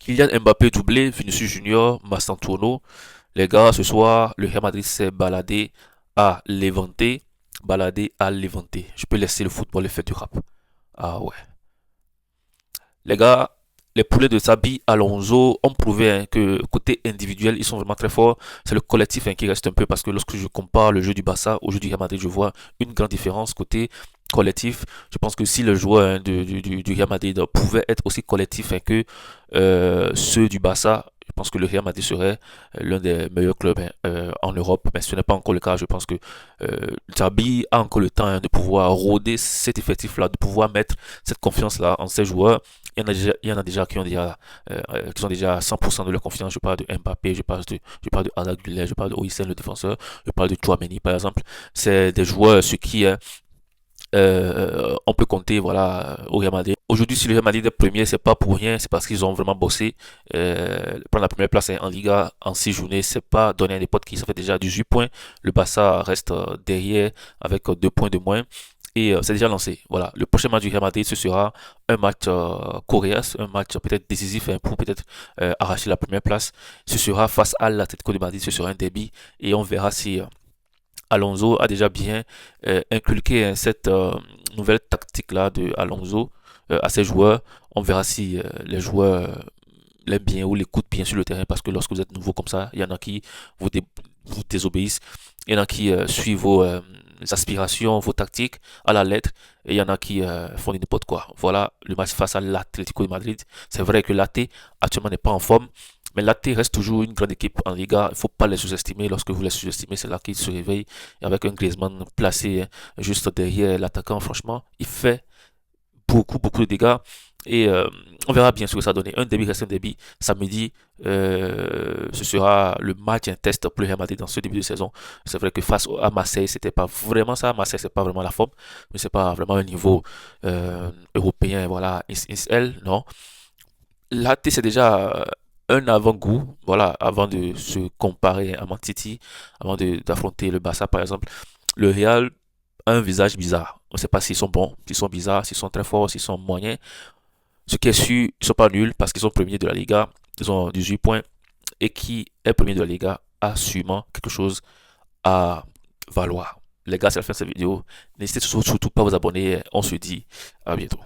Kylian Mbappé doublé, Vinicius Junior, Massantuono. Les gars, ce soir, le Real Madrid s'est baladé à Levante. Je peux laisser le football et faire du rap. Ah ouais. Les gars, les poulets de Xabi Alonso ont prouvé que côté individuel, ils sont vraiment très forts. C'est le collectif qui reste un peu parce que lorsque je compare le jeu du Barça au jeu du Real Madrid, je vois une grande différence côté collectif. Je pense que si les joueurs du Real Madrid pouvaient être aussi collectifs que ceux du Barça, je pense que le Real Madrid serait l'un des meilleurs clubs en Europe, mais ce n'est pas encore le cas. Je pense que Xabi a encore le temps de pouvoir rôder cet effectif-là, de pouvoir mettre cette confiance-là en ses joueurs. Il y en a déjà qui sont déjà à 100% de leur confiance. Je parle de Mbappé, je parle de Arda Güler, je parle de Oysel, le défenseur, je parle de Chouameni, par exemple. C'est des joueurs sur qui on peut compter voilà, au Real Madrid. Aujourd'hui, si le Real Madrid est premier, c'est pas pour rien, c'est parce qu'ils ont vraiment bossé. Prendre la première place en Liga en 6 journées, c'est pas donner à des potes qui ça fait déjà 18 points. Le Barça reste derrière avec 2 points de moins. Et c'est déjà lancé. Voilà. Le prochain match du Real Madrid, ce sera un match coriace, un match peut-être décisif pour peut-être arracher la première place. Ce sera face à l'Atlético de Madrid, ce sera un derby. Et on verra si Alonso a déjà bien inculqué cette nouvelle tactique-là de Alonso à ses joueurs. On verra si les joueurs l'aiment bien ou l'écoutent bien sur le terrain parce que lorsque vous êtes nouveau comme ça, il y en a qui vous, vous désobéissent, il y en a qui suivent vos aspirations, vos tactiques à la lettre et il y en a qui font n'importe quoi. Voilà le match face à l'Atlético de Madrid. C'est vrai que l'AT actuellement n'est pas en forme, mais l'AT reste toujours une grande équipe en Liga. Il ne faut pas les sous-estimer. Lorsque vous les sous-estimez, c'est là qu'ils se réveillent. Et avec un Griezmann placé juste derrière l'attaquant, franchement, il fait beaucoup de dégâts. Et on verra bien ce que ça donne. Un début reste un début. Samedi, ce sera le match, un test pour le Real Madrid dans ce début de saison. C'est vrai que face à Marseille, c'était pas vraiment ça. Marseille, c'est pas vraiment la forme, mais c'est pas vraiment un niveau européen. Voilà, non. Là, c'est déjà un avant-goût, voilà, avant de se comparer à Man City, avant d'affronter le Barça par exemple. Le Real a un visage bizarre. On ne sait pas s'ils sont bons, s'ils sont bizarres, s'ils sont très forts, s'ils sont moyens. Ce qui est sûr, ils ne sont pas nuls parce qu'ils sont premiers de la Liga. Ils ont 18 points. Et qui est premier de la Liga a sûrement quelque chose à valoir. Les gars, c'est la fin de cette vidéo. N'hésitez surtout pas à vous abonner. On se dit à bientôt.